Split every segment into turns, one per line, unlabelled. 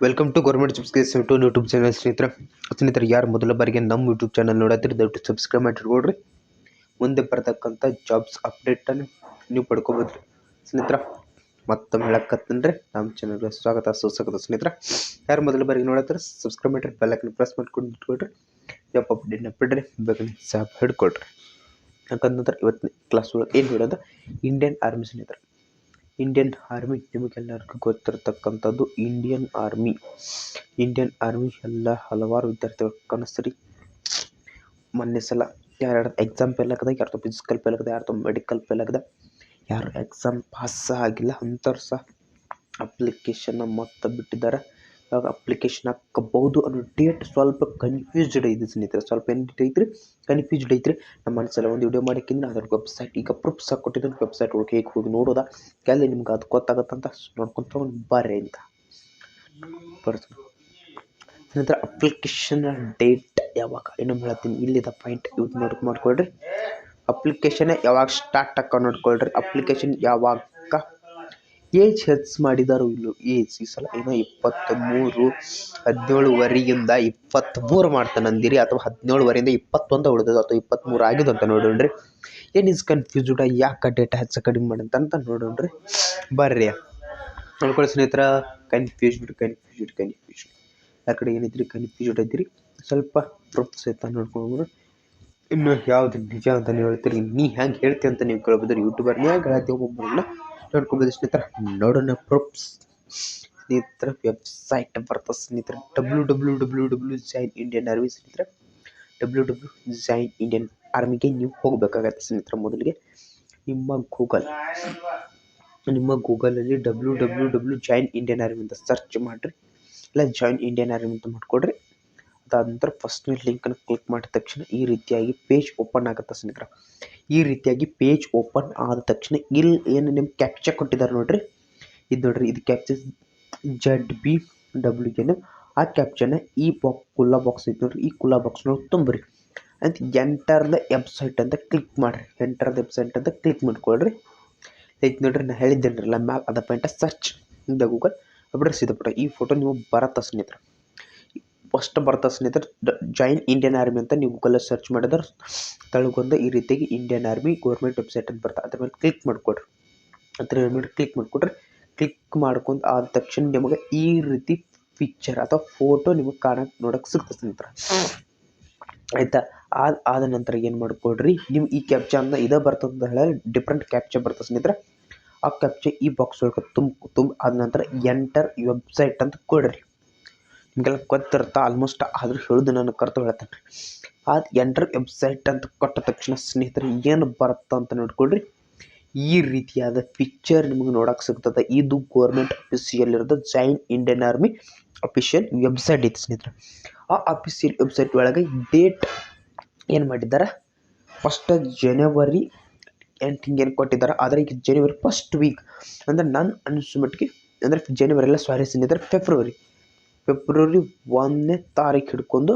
Welcome to government ಜಾಬ್ಸ್ಗೆ to YouTube channel ಸ್ನೇಹಿತರೆ ಯಾರು ಮೊದಲ ಬಾರಿಗೆ ನಮ್ಮ ಯೂಟ್ಯೂಬ್ ಚಾನಲ್ ನೋಡತ್ತೀರಿ ದಯವಿಟ್ಟು ಸಬ್ಸ್ಕ್ರೈಬ್ ಮಾಡಿಟ್ಕೊಡ್ರಿ. ಮುಂದೆ ಬರ್ತಕ್ಕಂಥ ಜಾಬ್ಸ್ ಅಪ್ಡೇಟನ್ನು ನೀವು ಪಡ್ಕೋಬೋದ್ರಿ ಸ್ನೇಹಿತರ. ಮತ್ತೊಮ್ಮೆ ಹೇಳಕತ್ತಂದ್ರೆ ನಮ್ಮ ಚಾನಲ್ಗೆ ಸ್ವಾಗತ ಸುಸ್ವಾಗತ ಸ್ನೇಹಿತರ. ಯಾರು ಮೊದಲ ಬಾರಿಗೆ ನೋಡತ್ತೀರಿ ಸಬ್ಸ್ಕ್ರೈಬ್ ಮಾಡಿರಿ, ಬೆಲ್ಲೈಕನ್ ಪ್ರೆಸ್ ಮಾಡ್ಕೊಂಡು ಇಟ್ಕೊಳ್ರಿ. ಜಾಬ್ ಅಪ್ಡೇಟ್ನ ಬಿಡ್ರಿ, ಬೇಗನೆ ಜಾಬ್ ಹಿಡ್ಕೊಳ್ರಿ. ಯಾಕಂತಂದ್ರೆ ಇವತ್ತಿನ ಕ್ಲಾಸ್ ಒಳಗೆ ಏನು ನೋಡೋದು ಇಂಡಿಯನ್ ಆರ್ಮಿ ಸ್ನೇಹಿತರೆ. ಇಂಡಿಯನ್ ಆರ್ಮಿ ನಿಮಗೆಲ್ಲರಿಗೂ ಗೊತ್ತಿರತಕ್ಕಂಥದ್ದು. ಇಂಡಿಯನ್ ಆರ್ಮಿ ಎಲ್ಲ ಹಲವಾರು ವಿದ್ಯಾರ್ಥಿಗಳು ಕನಸರಿ. ಮೊನ್ನೆ ಸಲ ಯಾರು ಎಕ್ಸಾಮ್ ಫೇಲ್ ಆಗದ, ಯಾರ್ದು ಫಿಸಿಕಲ್ ಫೇಲ್ ಆಗದ, ಯಾರ್ದು ಮೆಡಿಕಲ್ ಫೇಲ್ ಆಗದ, ಯಾರು ಎಕ್ಸಾಮ್ ಪಾಸ್ ಆಗಿಲ್ಲ ಅಂಥವ್ರು ಸಹ ಅಪ್ಲಿಕೇಶನ್ನ ಮತ್ತೆ ಬಿಟ್ಟಿದ್ದಾರೆ. ಇವಾಗ ಅಪ್ಲಿಕೇಶನ್ ಹಾಕಬಹುದು ಅನ್ನೋ ಡೇಟ್ ಸ್ವಲ್ಪ ಕನ್ಫ್ಯೂಸ್ಡ್ ಐತಿ ಸ್ನೇಹಿತರೆ. ಸ್ವಲ್ಪ ಏನು ಐತ್ರಿ, ಕನ್ಫ್ಯೂಸ್ಡ್ ಐತ್ರಿ. ನಮ್ಮ ಮನಸ್ಸೆಲ್ಲ ಒಂದು ವಿಡಿಯೋ ಮಾಡಿಕ್ಕಿಂದ್ರೆ ಅದ್ರ ವೆಬ್ಸೈಟ್ ಈಗ ಪ್ರೂಫ್ಸ್ ಕೊಟ್ಟಿದ್ದೀನಿ. ವೆಬ್ಸೈಟ್ ಒಳಗೆ ಹೇಗೆ ಹೋಗಿ ನೋಡೋದಾ ಕೆಲ ನಿಮ್ಗೆ ಅದು ಗೊತ್ತಾಗತ್ತಂತ ನೋಡ್ಕೊಂತ ಒಂದು ಬರ್ರಿ ಅಂತ ಬರ್ತೀನಿ ಸ್ನೇಹಿತರೆ. ಅಪ್ಲಿಕೇಶನ್ ಡೇಟ್ ಯಾವಾಗ ಇನ್ನೊಮ್ಮೆ ಹೇಳ್ತೀನಿ, ಇಲ್ಲಿದ ಪಾಯಿಂಟ್ ಯೂಸ್ ಮಾಡ್ಕೊಳ್ರಿ. ಅಪ್ಲಿಕೇಶನ್ ಯಾವಾಗ ಸ್ಟಾರ್ಟ್ ಆಗ ನೋಡ್ಕೊಳ್ರಿ. ಅಪ್ಲಿಕೇಶನ್ ಯಾವಾಗ ಏಜ್ ಹೆಚ್ಚು ಮಾಡಿದಾರೋ ಇಲ್ಲೋ. ಏಜ್ ಈ ಸಲ ಏನೋ 23, 17ವರೆಗಿಂದ 23 ಮಾಡ್ತಾನೆ ಅಂದಿರಿ, ಅಥವಾ 17ವರೆಯಿಂದ 21 ಉಳಿದದು, ಅಥವಾ 23 ಆಗಿದ್ದು ಅಂತ ನೋಡೋಣ್ರಿ. ಏನು ಇಸ್ ಕನ್ಫ್ಯೂಸ್ಡ್, ಯಾಕೆ ಡೇಟಾ ಹೆಚ್ಚು ಕಡಿಮೆ ಮಾಡಂತ ನೋಡೋಣ್ರಿ. ಬರ್ರಿ ನೋಡ್ಕೊಳ್ಳಿ ಸ್ನೇಹಿತರ. ಕನ್ಫ್ಯೂಸ್ಡ್ ಆ ಕಡೆ ಏನಿದ್ರಿ ಕನ್ಫ್ಯೂಸ್ಡ್ ಐತಿರಿ. ಸ್ವಲ್ಪ ಪ್ರೂಫ್ಸ್ ಐತ ನೋಡ್ಕೊಂಡ್ರು. ಇನ್ನು ಯಾವ್ದು ನಿಜ ಅಂತ ನೀವು ಹೇಳ್ತೀರಿ, ನೀ ಹೆಂಗೆ ಹೇಳ್ತೀವಿ ಅಂತ ನೀವು ಕೇಳ್ಬೋದ್ರಿ. ಯೂಟ್ಯೂಬರ್ ನೀ ಹೆಂಗೆ ಹೇಳ್ತೀವಿ ಒಬ್ಬೊಬ್ಬರನ್ನ ನೋಡ್ಕೊಬೋದು ಸ್ನೇಹಿತರ. ನೋಡೋಣ ಪ್ರೂಫ್ಸ್ ಸ್ನೇಹಿತರ. ವೆಬ್ಸೈಟ್ ಬರ್ತದೆ ಸ್ನೇಹಿತರ, www ಜಾಯಿನ್ ಇಂಡಿಯನ್ ಆರ್ಮಿ ಸ್ನೇಹಿತರ. www ಜಾಯಿನ್ ಇಂಡಿಯನ್ ಆರ್ಮಿಗೆ ನೀವು ಹೋಗಬೇಕಾಗತ್ತೆ ಸ್ನೇಹಿತರ. ಮೊದಲಿಗೆ ನಿಮ್ಮ ಗೂಗಲಲ್ಲಿ www ಜಾಯಿನ್ ಇಂಡಿಯನ್ ಆರ್ಮಿ ಅಂತ ಸರ್ಚ್ ಮಾಡಿರಿ, ಇಲ್ಲ ಜಾಯಿನ್ ಇಂಡಿಯನ್ ಆರ್ಮಿ ಅಂತ ಮಾಡ್ಕೊಡ್ರಿ. ಅದಾದ ನಂತರ ಫಸ್ಟ್ನೇ ಲಿಂಕನ್ನು ಕ್ಲಿಕ್ ಮಾಡಿದ ತಕ್ಷಣ ಈ ರೀತಿಯಾಗಿ ಪೇಜ್ ಓಪನ್ ಆಗುತ್ತೆ ಸ್ನೇಹಿತರ. ಈ ರೀತಿಯಾಗಿ ಪೇಜ್ ಓಪನ್ ಆದ ತಕ್ಷಣ ಇಲ್ಲಿ ಏನು ನಿಮ್ಮ ಕ್ಯಾಪ್ಚಾ ಕೊಟ್ಟಿದ್ದಾರೆ ನೋಡ್ರಿ, ಇದು ನೋಡ್ರಿ, ಇದು ಕ್ಯಾಪ್ಚಾ ZBWN. ಆ ಕ್ಯಾಪ್ಚನ ಈ ಕುಲ್ಲ ಬಾಕ್ಸ್ ಐತೆ ನೋಡ್ರಿ, ಈ ಕುಲ್ಲ ಬಾಕ್ಸ್ನೊಳಗೆ ತುಂಬ್ರಿ ಅಂತ ಎಂಟರ್ ದ ವೆಬ್ಸೈಟ್ ಅಂತ ಕ್ಲಿಕ್ ಮಾಡಿರಿ. ಎಂಟರ್ ದ ವೆಬ್ಸೈಟ್ ಅಂತ ಕ್ಲಿಕ್ ಮಾಡ್ಕೊಳ್ರಿ. ಐತೆ ನೋಡ್ರಿ, ನಾನು ಹೇಳಿದ್ದೇನ್ರಲ್ಲ ಮ್ಯಾಲ್ ಅದ point search the Google updates ಇದೆ ಪುಟ. ಈ ಫೋಟೋ ನೀವು ಬರತ್ತ ಸ್ನೇಹಿತರೆ, ಫಸ್ಟ್ ಬರ್ತಾ ಸ್ನೇಹಿತರೆ. ಜಾಯಿನ್ ಇಂಡಿಯನ್ ಆರ್ಮಿ ಅಂತ ನೀವು ಗೂಗಲಲ್ಲಿ ಸರ್ಚ್ ಮಾಡಿದ್ರೆ ತಳಗೊಂದು ಈ ರೀತಿಯಾಗಿ ಇಂಡಿಯನ್ ಆರ್ಮಿ ಗೌರ್ಮೆಂಟ್ ವೆಬ್ಸೈಟ್ ಅಂತ ಬರ್ತಾ, ಅದ್ರ ಮೇಲೆ ಕ್ಲಿಕ್ ಮಾಡಿಕೊಡ್ರಿ. ಕ್ಲಿಕ್ ಮಾಡ್ಕೊಂಡು ಆದ ತಕ್ಷಣ ನಿಮಗೆ ಈ ರೀತಿ ಪಿಕ್ಚರ್ ಅಥವಾ ಫೋಟೋ ನಿಮಗೆ ನೋಡಕ್ಕೆ ಸಿಗ್ತದೆ ಸ್ನೇಹಿತರೆ. ಆಯಿತಾ. ಆದ ನಂತರ ಏನು ಮಾಡ್ಕೊಡ್ರಿ, ನೀವು ಈ ಕ್ಯಾಪ್ಚಾ ಅಂತ ಇದೇ ಬರ್ತದೆ ಹೇಳಿ ಡಿಫ್ರೆಂಟ್ ಕ್ಯಾಪ್ಚಾ ಬರ್ತದೆ ಸ್ನೇಹಿತರೆ. ಆ ಕ್ಯಾಪ್ಚಾ ಈ ಬಾಕ್ಸ್ ಒಳಗೆ ಆದ ನಂತರ ಎಂಟರ್ ವೆಬ್ಸೈಟ್ ಅಂತ ಕೊಡ್ರಿ. ನಿಮಗೆಲ್ಲ ಗೊತ್ತಿರ್ತಾ ಆಲ್ಮೋಸ್ಟ್, ಆದರೂ ಹೇಳೋದು ನಾನು ಕರ್ತ ಹೇಳ್ತೇನೆ. ಅದು ಎಂಟರ್ ವೆಬ್ಸೈಟ್ ಅಂತ ಕೊಟ್ಟ ತಕ್ಷಣ ಸ್ನೇಹಿತರೆ ಏನು ಬರುತ್ತೆ ಅಂತ ನೋಡ್ಕೊಳ್ರಿ. ಈ ರೀತಿಯಾದ ಪಿಕ್ಚರ್ ನಿಮಗೆ ನೋಡಕ್ಕೆ ಸಿಗ್ತದೆ. ಇದು ಗೌರ್ಮೆಂಟ್ ಅಫಿಷಿಯಲ್ ಇರೋದು join Indian army official website ಐತೆ ಸ್ನೇಹಿತರೆ. ಆ ಅಫಿಷಿಯಲ್ ವೆಬ್ಸೈಟ್ ಒಳಗೆ ಡೇಟ್ ಏನು ಮಾಡಿದ್ದಾರೆ, ಫಸ್ಟ್ ಜನವರಿ 8 ಹಿಂಗೇನು ಕೊಟ್ಟಿದ್ದಾರೆ. ಆದರೆ ಈಗ ಜನವರಿ ಫಸ್ಟ್ ವೀಕ್ ಅಂದರೆ ನಾನು ಅನಿಸೋ ಮಟ್ಟಿಗೆ, ಅಂದರೆ ಜನವರಿ ಎಲ್ಲ ಸಾರಿ ಸ್ನೇಹಿತರೆ, ಫೆಬ್ರವರಿ 1ನೇ ತಾರೀಕು ಹಿಡ್ಕೊಂಡು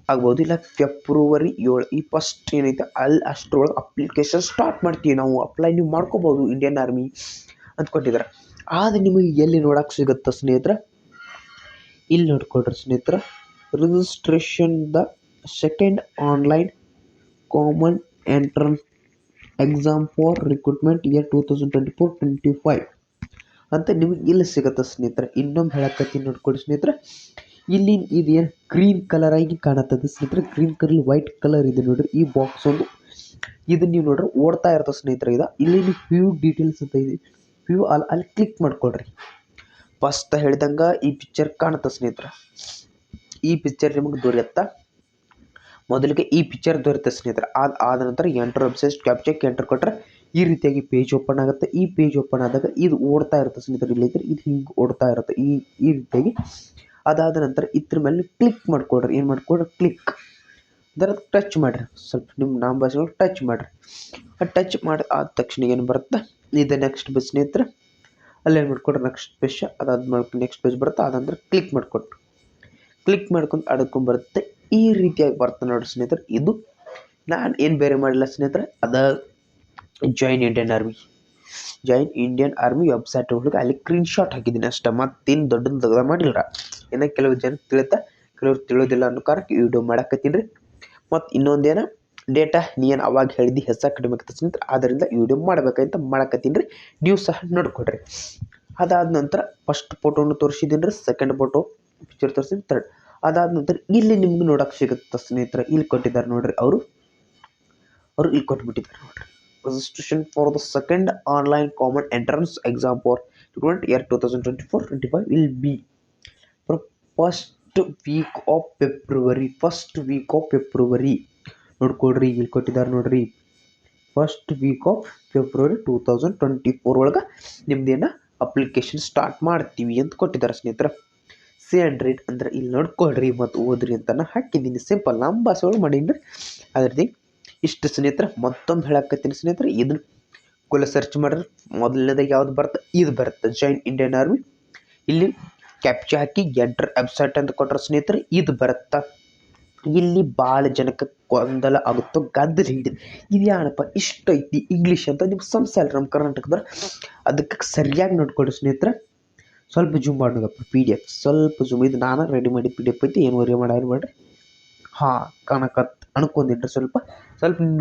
ಆಗ್ಬೋದು, ಇಲ್ಲ ಫೆಬ್ರವರಿ 7 ಈ ಫಸ್ಟ್ ಏನೈತೆ ಅಲ್ಲಿ ಅಷ್ಟರೊಳಗೆ ಅಪ್ಲಿಕೇಶನ್ ಸ್ಟಾರ್ಟ್ ಮಾಡ್ತೀವಿ ನಾವು. ಅಪ್ಲೈ ನೀವು ಮಾಡ್ಕೋಬೋದು ಇಂಡಿಯನ್ ಆರ್ಮಿ ಅಂತ ಕೊಟ್ಟಿದ್ದಾರೆ. ಆದರೆ ನಿಮಗೆ ಎಲ್ಲಿ ನೋಡೋಕೆ ಸಿಗುತ್ತೆ ಸ್ನೇಹಿತರೆ, ಇಲ್ಲಿ ನೋಡ್ಕೊಳ್ರಿ ಸ್ನೇಹಿತರೆ. Registration the second online common entrance exam for recruitment year 2024-25 ಅಂತ ನಿಮಗೆ ಇಲ್ಲಿ ಸಿಗುತ್ತೆ ಸ್ನೇಹಿತರೆ. ಇನ್ನೊಮ್ಮೆ ಹೇಳಕತ್ತೀನಿ ನೋಡ್ಕೊಡಿ ಸ್ನೇಹಿತರೆ. ಇಲ್ಲಿ ಇದೇನು ಗ್ರೀನ್ ಕಲರ್ ಆಗಿ ಕಾಣುತ್ತದೆ ಸ್ನೇಹಿತರೆ. ಗ್ರೀನ್ ಕಲರ್ ವೈಟ್ ಕಲರ್ ಇದೆ ನೋಡ್ರಿ, ಈ ಬಾಕ್ಸ್ ಒಂದು ಇದನ್ನ ನೀವು ನೋಡ್ರಿ ಓಡ್ತಾ ಇರ್ತದೆ ಸ್ನೇಹಿತರೆ. ಇಲ್ಲಿ ನೀವು ವ್ಯೂ ಡೀಟೇಲ್ಸ್ ಅಂತ ಇದೆ, ವ್ಯೂ ಅಲ್ಲಿ ಕ್ಲಿಕ್ ಮಾಡ್ಕೊಳ್ರಿ. ಫಸ್ಟ್ ಹೇಳಿದಂಗೆ ಈ ಪಿಕ್ಚರ್ ಕಾಣುತ್ತೆ ಸ್ನೇಹಿತರೆ. ಈ ಪಿಕ್ಚರ್ ನಿಮಗೆ ದೊರೆಯುತ್ತಾ, ಮೊದಲಿಗೆ ಈ ಪಿಕ್ಚರ್ ದೊರೆಯುತ್ತೆ ಸ್ನೇಹಿತರೆ. ಆದ ನಂತರ ಎಂಟರ್ ವೆಬ್ಸೈಟ್ ಕ್ಯಾಪ್ಚಕ್ಕೆ ಎಂಟರ್ ಕೊಟ್ಟರೆ ಈ ರೀತಿಯಾಗಿ ಪೇಜ್ ಓಪನ್ ಆಗುತ್ತೆ. ಈ ಪೇಜ್ ಓಪನ್ ಆದಾಗ ಇದು ಓಡ್ತಾ ಇರುತ್ತೆ ಸ್ನೇಹಿತರೆ. ಇಲ್ಲಿದ್ರೆ ಇದು ಹಿಂಗೆ ಓಡ್ತಾ ಇರುತ್ತೆ ಈ ರೀತಿಯಾಗಿ. ಅದಾದ ನಂತರ ಇದ್ರ ಮೇಲೆ ಕ್ಲಿಕ್ ಮಾಡ್ಕೊಡ್ರಿ. ಏನು ಮಾಡ್ಕೊಡ್ರಿ, ಕ್ಲಿಕ್ ಅಂದರೆ ಟಚ್ ಮಾಡಿರಿ. ಸ್ವಲ್ಪ ನಿಮ್ಮ ನಮ್ಮ ಭಾಷೆಗಳು ಟಚ್ ಮಾಡಿರಿ. ಟಚ್ ಮಾಡಿ ಆದ ತಕ್ಷಣ ಏನು ಬರುತ್ತೆ, ಇದು ನೆಕ್ಸ್ಟ್ ಪೇಜ್ ಸ್ನೇಹಿತರೆ. ಅಲ್ಲೇನು ಮಾಡ್ಕೊಡ್ರಿ, ನೆಕ್ಸ್ಟ್ ಪೇಜ್. ಅದಾದ್ಮೇಲೆ ನೆಕ್ಸ್ಟ್ ಪೇಜ್ ಬರುತ್ತೆ. ಅದಂದ್ರೆ ಕ್ಲಿಕ್ ಮಾಡ್ಕೊಟ್ರು. ಕ್ಲಿಕ್ ಮಾಡ್ಕೊಂಡು ಬರುತ್ತೆ. ಈ ರೀತಿಯಾಗಿ ಬರ್ತದೆ ನೋಡಿರಿ ಸ್ನೇಹಿತರೆ. ಇದು ನಾನು ಏನು ಬೇರೆ ಮಾಡಿಲ್ಲ ಸ್ನೇಹಿತರೆ, ಅದ join Indian army join Indian army website ಒಳಗೆ ಅಲ್ಲಿ ಸ್ಕ್ರೀನ್ಶಾಟ್ ಹಾಕಿದ್ದೀನಿ ಅಷ್ಟೇ, ಮತ್ತೇನು ದೊಡ್ಡದು ತೆಗ್ದ ಮಾಡಿಲ್ಲ. ಇನ್ನು ಕೆಲವು ಜನ ತಿಳಿತಾ ಕೆಲವ್ರು ತಿಳಿಯೋದಿಲ್ಲ ಅನ್ನೋ ಕಾರಣಕ್ಕೆ ವಿಡಿಯೋ ಮಾಡಾಕತ್ತೀನಿ ರೀ. ಮತ್ತು ಇನ್ನೊಂದೇನು ಡೇಟಾ ನೀನು ಅವಾಗ ಹೇಳಿದ್ದು ಹೆಸರು ಕಡಿಮೆ ಆಗ್ತದೆ ಸ್ನೇಹಿತರೆ, ಆದ್ದರಿಂದ ವಿಡಿಯೋ ಮಾಡಬೇಕಂತ ಮಾಡಕತ್ತೀನಿ ರೀ. ನೀವು ಸಹ ನೋಡ್ಕೊಡ್ರಿ. ಅದಾದ ನಂತರ ಫಸ್ಟ್ ಫೋಟೋನು ತೋರಿಸಿದ್ದೀನಿ ರೀ, ಸೆಕೆಂಡ್ ಫೋಟೋ ಪಿಕ್ಚರ್ ತೋರಿಸಿದ್ದೀನಿ, ಥರ್ಡ್. ಅದಾದ ನಂತರ ಇಲ್ಲಿ ನಿಮ್ಗೆ ನೋಡೋಕೆ ಸಿಗುತ್ತೆ ಸ್ನೇಹಿತರೆ, ಇಲ್ಲಿ ಕೊಟ್ಟಿದ್ದಾರೆ ನೋಡ್ರಿ, ಅವರು ಇಲ್ಲಿ ಕೊಟ್ಬಿಟ್ಟಿದ್ದಾರೆ ನೋಡ್ರಿ. Registration for the second online common entrance exam for year 2024-25 will be from first week of February. ನೋಡ್ಕೊಡ್ರಿ, ಇಲ್ಲಿ ಕೊಟ್ಟಿದ್ದಾರೆ ನೋಡ್ರಿ, ಫಸ್ಟ್ ವೀಕ್ ಆಫ್ ಫೆಬ್ರವರಿ 2024 ಒಳಗೆ ನಿಮ್ದೇನ ಅಪ್ಲಿಕೇಶನ್ ಸ್ಟಾರ್ಟ್ ಮಾಡ್ತೀವಿ ಅಂತ ಕೊಟ್ಟಿದ್ದಾರೆ ಸ್ನೇಹಿತರೆ. C100 ಅಂದ್ರೆ ಇಲ್ಲಿ ನೋಡ್ಕೊಳ್ರಿ ಮತ್ತು ಓದ್ರಿ ಅಂತ ನಾನು ಹಾಕಿದ್ದೀನಿ. ಸಿಂಪಲ್ ನಮ್ಮ ಭಾಷೆ ಒಳಗೆ ಮಾಡೀನಿ. ಅದ್ರದ್ದು ಇಷ್ಟು ಸ್ನೇಹಿತರೆ. ಮತ್ತೊಮ್ಮೆ ಹೇಳಕತ್ತೀನಿ ಸ್ನೇಹಿತರೆ, ಇದನ್ನು ಕುಲ ಸರ್ಚ್ ಮಾಡಿದ್ರೆ ಮೊದಲನೇದಾಗಿ ಯಾವ್ದು ಬರುತ್ತೆ, ಇದು ಬರುತ್ತೆ, ಜಾಯಿನ್ ಇಂಡಿಯನ್ ಆರ್ಮಿ. ಇಲ್ಲಿ ಕ್ಯಾಪ್ಚಾ ಹಾಕಿ ಎಂಟರ್ ವೆಬ್ಸೈಟ್ ಅಂತ ಕೊಟ್ಟರೆ ಸ್ನೇಹಿತರೆ ಇದು ಬರುತ್ತೆ. ಇಲ್ಲಿ ಭಾಳ ಜನಕ್ಕೆ ಗೊಂದಲ ಆಗುತ್ತೋ, ಗದ್ದಲ ಹಿಡಿದು ಇದು ಏನಪ್ಪ ಇಷ್ಟು ಐತಿ ಇಂಗ್ಲೀಷ್ ಅಂತ ನಿಮ್ಗೆ ಸಂಶಯ ಅಲ್ಲ ನಮ್ಮ ಕರ್ನಾಟಕದವ್ರು. ಅದಕ್ಕೆ ಸರಿಯಾಗಿ ನೋಡ್ಕೊಳ್ರಿ ಸ್ನೇಹಿತರೆ. ಸ್ವಲ್ಪ ಜೂಮ್ ಮಾಡೋದಪ್ಪ, PDF ಸ್ವಲ್ಪ ಜೂಮ್, ಇದು ನಾನು ರೆಡಿ ಮಾಡಿ PDF ಐತಿ, ಏನು ವರಿ ಮಾಡಿರಿ. ಹಾಂ ಕಾಣಕತ್ತು ಅನ್ಕೊಂಡಿದ್ರೆ ಸ್ವಲ್ಪ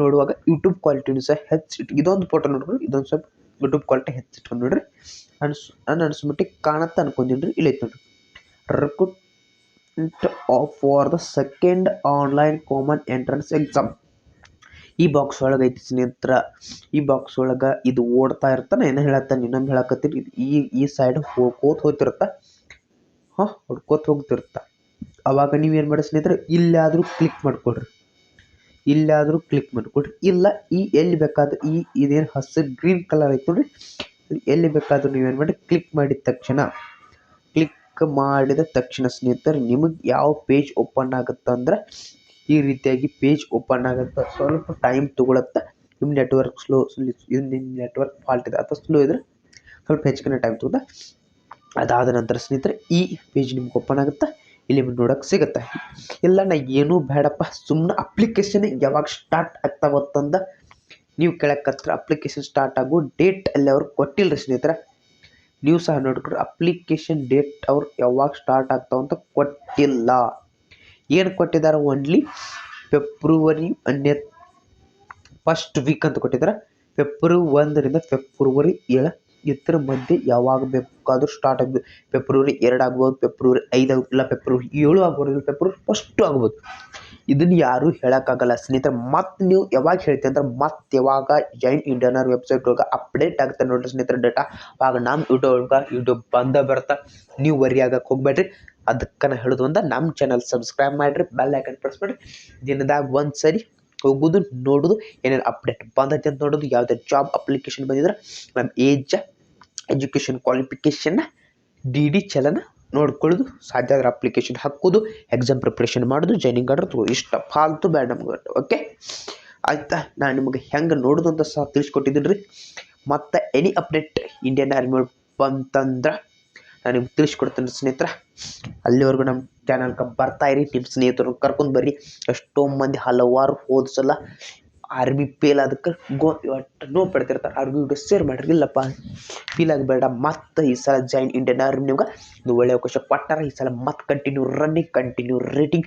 ನೋಡುವಾಗ ಯೂಟ್ಯೂಬ್ ಕ್ವಾಲಿಟಿನೂ ಸಹ ಹೆಚ್ಚಿಟ್ಟು, ಇದೊಂದು ಫೋಟೋ ನೋಡ್ಕೊಂಡು ಇದೊಂದು ಸ್ವಲ್ಪ ಯೂಟ್ಯೂಬ್ ಕ್ವಾಲಿಟಿ ಹೆಚ್ಚಿಟ್ಕೊಂಡು ನೋಡ್ರಿ. ನಾನು ಅನಿಸ್ಬಿಟ್ಟು ಕಾಣತ್ತೆ ಅನ್ಕೊಂಡಿನ್ರಿ. ಇಲ್ಲೈತೆ ನೋಡ್ರಿ, recruitment for the second online common entrance exam. ಈ ಬಾಕ್ಸ್ ಒಳಗೆ ಐತಿ ಸ್ನೇಹಿತರ. ಈ ಬಾಕ್ಸ್ ಒಳಗೆ ಇದು ಓಡ್ತಾ ಇರ್ತಾನೆ, ಏನೋ ಹೇಳತ್ತಾನೆ, ಇನ್ನೊಂದು ಹೇಳಕತ್ತೀರಿ. ಈ ಸೈಡ್ ಹೋಗ್ತಿರುತ್ತ, ಹೊಡ್ಕೋತ ಹೋಗ್ತಿರುತ್ತ. ಅವಾಗ ನೀವೇನು ಮಾಡಿ ಸ್ನೇಹಿತರೆ, ಇಲ್ಲಾದರೂ ಕ್ಲಿಕ್ ಮಾಡ್ಕೊಡ್ರಿ, ಇಲ್ಲ ಎಲ್ಲಿ ಬೇಕಾದ್ರೂ ಇದೇನು ಹಸಿರು ಗ್ರೀನ್ ಕಲರ್ ಐತೆ ನೋಡ್ರಿ, ಎಲ್ಲಿ ಬೇಕಾದ್ರೂ ನೀವೇನು ಮಾಡಿ ಕ್ಲಿಕ್ ಮಾಡಿದ ತಕ್ಷಣ ಸ್ನೇಹಿತರೆ ನಿಮಗೆ ಯಾವ ಪೇಜ್ ಓಪನ್ ಆಗುತ್ತೆ ಅಂದ್ರೆ ಈ ರೀತಿಯಾಗಿ ಪೇಜ್ ಓಪನ್ ಆಗುತ್ತೆ. ಸ್ವಲ್ಪ ಟೈಮ್ ತೊಗೊಳುತ್ತೆ. ನಿಮ್ಮ ನೆಟ್ವರ್ಕ್ ನಿಮ್ಮ ನೆಟ್ವರ್ಕ್ ಫಾಲ್ಟ್ ಇದೆ ಅಥವಾ ಸ್ಲೋ ಇದ್ರೆ ಸ್ವಲ್ಪ ಹೆಚ್ಚಿನ ಟೈಮ್ ತೊಗೊಂಡು. ಅದಾದ ನಂತರ ಸ್ನೇಹಿತರೆ ಈ ಪೇಜ್ ನಿಮ್ಗೆ ಓಪನ್ ಆಗುತ್ತೆ. ಇಲ್ಲಿ ನಿಮ್ಗೆ ನೋಡೋಕೆ ಸಿಗುತ್ತೆ. ಇಲ್ಲ ನಾ ಏನೂ ಬೇಡಪ್ಪ, ಸುಮ್ಮನೆ ಅಪ್ಲಿಕೇಶನ್ ಯಾವಾಗ ಸ್ಟಾರ್ಟ್ ಆಗ್ತಾವತ್ತಂದ ನೀವು ಕೇಳಕ್ಕತ್ರ ಅಪ್ಲಿಕೇಶನ್ ಸ್ಟಾರ್ಟ್ ಆಗೋ ಡೇಟ್ ಅಲ್ಲಿ ಅವ್ರು ಕೊಟ್ಟಿಲ್ಲ ರೀ ಸ್ನೇಹಿತರೆ. ನೀವು ಸಹ ನೋಡ್ಕೊಡ್ರಿ, ಅಪ್ಲಿಕೇಶನ್ ಡೇಟ್ ಅವ್ರು ಯಾವಾಗ ಸ್ಟಾರ್ಟ್ ಆಗ್ತಾವಂತ ಕೊಟ್ಟಿಲ್ಲ. ಏನು ಕೊಟ್ಟಿದ್ದಾರೆ, ಓನ್ಲಿ ಫೆಬ್ರವರಿ 1 ಫಸ್ಟ್ ವೀಕ್ ಅಂತ ಕೊಟ್ಟಿದ್ದಾರೆ. ಫೆಬ್ರವರಿ 1ರಿಂದ ಫೆಬ್ರವರಿ 7 ಇದ್ರ ಮಧ್ಯೆ ಯಾವಾಗ ಬೇಕಾದರೂ ಸ್ಟಾರ್ಟ್ ಆಗ್ಬೋದು. ಫೆಬ್ರವರಿ 2 ಆಗ್ಬೋದು, ಫೆಬ್ರವರಿ 5 ಇಲ್ಲ ಫೆಬ್ರವರಿ 7 ಆಗ್ಬೋದು, ಇಲ್ಲ ಫೆಬ್ರವರಿ 1 ಆಗ್ಬೋದು. ಇದನ್ನು ಯಾರೂ ಹೇಳೋಕ್ಕಾಗಲ್ಲ ಸ್ನೇಹಿತರೆ. ಮತ್ತು ನೀವು ಯಾವಾಗ ಹೇಳ್ತೀವಿ ಅಂದ್ರೆ ಮತ್ತೆ ಯಾವಾಗ ಜಾಯಿನ್ ಇಂಡಿಯನ್ ಆರ್ಮಿ ವೆಬ್ಸೈಟ್ ಒಳಗೆ ಅಪ್ಡೇಟ್ ಆಗುತ್ತೆ ನೋಡ್ರಿ ಸ್ನೇಹಿತರೆ ಡೇಟಾ, ಆವಾಗ ನಮ್ಮ ಯೂಟ್ಯೂಬ್ ಬಂದೇ ಬರುತ್ತೆ. ನೀವು ವರಿ ಆಗಕ್ಕೆ ಹೋಗ್ಬೇಡ್ರಿ. ಅದಕ್ಕೆ ನಾನು ಹೇಳೋದು ಒಂದು, ನಮ್ಮ ಚಾನಲ್ ಸಬ್ಸ್ಕ್ರೈಬ್ ಮಾಡಿರಿ, ಬೆಲ್ ಐಕನ್ ಪ್ರೆಸ್ ಮಾಡಿರಿ. ದಿನದಾಗ ಒಂದು ಸರಿ ಹೋಗೋದು ನೋಡೋದು, ಏನೇನು ಅಪ್ಡೇಟ್ ಬಂದೈತೆ ಅಂತ ನೋಡೋದು. ಯಾವುದೇ ಜಾಬ್ ಅಪ್ಲಿಕೇಶನ್ ಬಂದಿದ್ರೆ ನಮ್ಮ ಏಜ್, ಎಜುಕೇಷನ್ ಕ್ವಾಲಿಫಿಕೇಷನ್ನ DD ಚಲನ ನೋಡ್ಕೊಳ್ಳೋದು, ಸಾಧ್ಯ ಆದ್ರೆ ಅಪ್ಲಿಕೇಶನ್ ಹಾಕೋದು, ಎಕ್ಸಾಮ್ ಪ್ರಿಪ್ರೇಷನ್ ಮಾಡೋದು, ಜಾಯ್ನಿಂಗ್ ಆರ್ಡರ್ ತಗೋ. ಇಷ್ಟ ಫಾಲ್ತು ಬೇಡ ನಮ್ಗೆ. ಓಕೆ ಆಯ್ತಾ, ನಾನು ನಿಮಗೆ ಹೆಂಗೆ ನೋಡೋದು ಅಂತ ಸಹ ತಿಳಿಸ್ಕೊಟ್ಟಿದ್ದೀನಿ ರೀ. ಮತ್ತು ಎನಿ ಅಪ್ಡೇಟ್ ಇಂಡಿಯನ್ ಆರ್ಮಿ ಬಂತಂದ್ರೆ ನಾನು ನಿಮ್ಗೆ ತಿಳಿಸ್ಕೊಡ್ತೇನೆ ಸ್ನೇಹಿತರೆ. ಅಲ್ಲಿವರೆಗೂ ನಮ್ಮ ಚಾನಲ್ಗೆ ಬರ್ತಾಯಿರಿ, ನಿಮ್ಮ ಸ್ನೇಹಿತರು ಕರ್ಕೊಂಡು ಬರ್ರಿ. ಎಷ್ಟೋ ಮಂದಿ ಹಲವಾರು ಹೋದ ಸಲ ಆರ್ಮಿ ಫೇಲ್ ಅದಕ್ಕೆ ನೋವು ಪಡ್ತಿರ್ತಾರೆ. ಆರ್ಮಿ ವಿಡಿಯೋ ಶೇರ್ ಮಾಡಿರಿ. ಇಲ್ಲಪ್ಪ ಫೀಲ್ ಆಗಬೇಡ, ಮತ್ತು ಈ ಸಲ ಜಾಯಿನ್ ಇಂಡಿಯನ್ ಆರ್ಮಿ ನಿಮ್ಗೆ ಒಂದು ಒಳ್ಳೆಯ ಅವಕಾಶ ಕೊಟ್ಟಾರ. ಈ ಸಲ ಮತ್ತೆ ಕಂಟಿನ್ಯೂ ರೇಟಿಂಗ್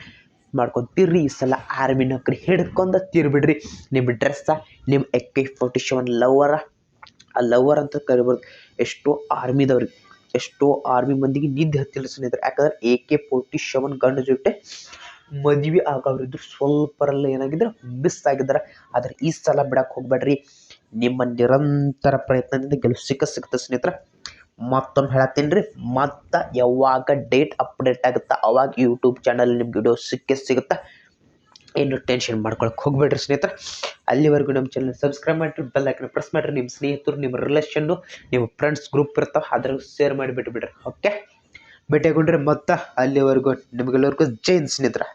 ಮಾಡ್ಕೊತೀರ್ರಿ. ಈ ಸಲ ಆರ್ಮಿ ನೌಕರಿ ಹಿಡ್ಕೊಂಡು ತಿರ್ಬಿಡ್ರಿ. ನಿಮ್ಮ ಡ್ರೆಸ್ಸ, ನಿಮ್ಮ AK-47 ಲವರ, ಆ ಲವರ್ ಅಂತ ಕರಿಬಾರ್ದು. ಎಷ್ಟೋ ಆರ್ಮಿ ಮಂದಿಗೆ ನಿದ್ದೆ ಹತ್ತಿಲ್ಲ ಸ್ನೇಹಿತರೆ. ಯಾಕಂದ್ರೆ AK-47 ಗಂಡು ಜೊತೆ ಮದುವೆ ಆಗೋರಿದ್ರು ಸ್ವಲ್ಪರೆಲ್ಲ ಏನಾಗಿದ್ರೆ ಮಿಸ್ ಆಗಿದ್ದಾರೆ. ಆದರೆ ಈ ಸಲ ಬಿಡಕ್ಕೆ ಹೋಗ್ಬೇಡ್ರಿ. ನಿಮ್ಮ ನಿರಂತರ ಪ್ರಯತ್ನದಿಂದ ಗೆಲುವು ಸಿಗುತ್ತೆ ಸ್ನೇಹಿತರೆ. ಮತ್ತೊಮ್ಮೆ ಹೇಳತ್ತೀನಿ ರೀ, ಮತ್ತು ಯಾವಾಗ ಡೇಟ್ ಅಪ್ಡೇಟ್ ಆಗುತ್ತೆ ಅವಾಗ ಯೂಟ್ಯೂಬ್ ಚಾನಲ್ ನಿಮ್ಗೆ ವಿಡಿಯೋ ಸಿಗುತ್ತೆ. ಏನು ಟೆನ್ಷನ್ ಮಾಡ್ಕೊಳಕ್ಕೆ ಹೋಗ್ಬೇಡ್ರಿ ಸ್ನೇಹಿತರೆ. ಅಲ್ಲಿವರೆಗೂ ನಮ್ಮ ಚಾನಲ್ ಸಬ್ಸ್ಕ್ರೈಬ್ ಮಾಡಿರಿ, ಬೆಲ್ ಐಕನ್ ಪ್ರೆಸ್ ಮಾಡಿರಿ. ನಿಮ್ಮ ಸ್ನೇಹಿತರು, ನಿಮ್ಮ ರಿಲೇಷನ್ನು, ನಿಮ್ಮ ಫ್ರೆಂಡ್ಸ್ ಗ್ರೂಪ್ ಇರ್ತಾವೆ, ಅದ್ರಾಗ ಶೇರ್ ಮಾಡಿಬಿಟ್ಬಿಡ್ರಿ. ಓಕೆ, ಭೇಟಿಯಾಗೊಂಡ್ರೆ ಮತ್ತೆ. ಅಲ್ಲಿವರೆಗೂ ನಿಮಗೆಲ್ಲರಿಗೂ ಜೈ ಹಿಂದ್ ಸ್ನೇಹಿತರೆ.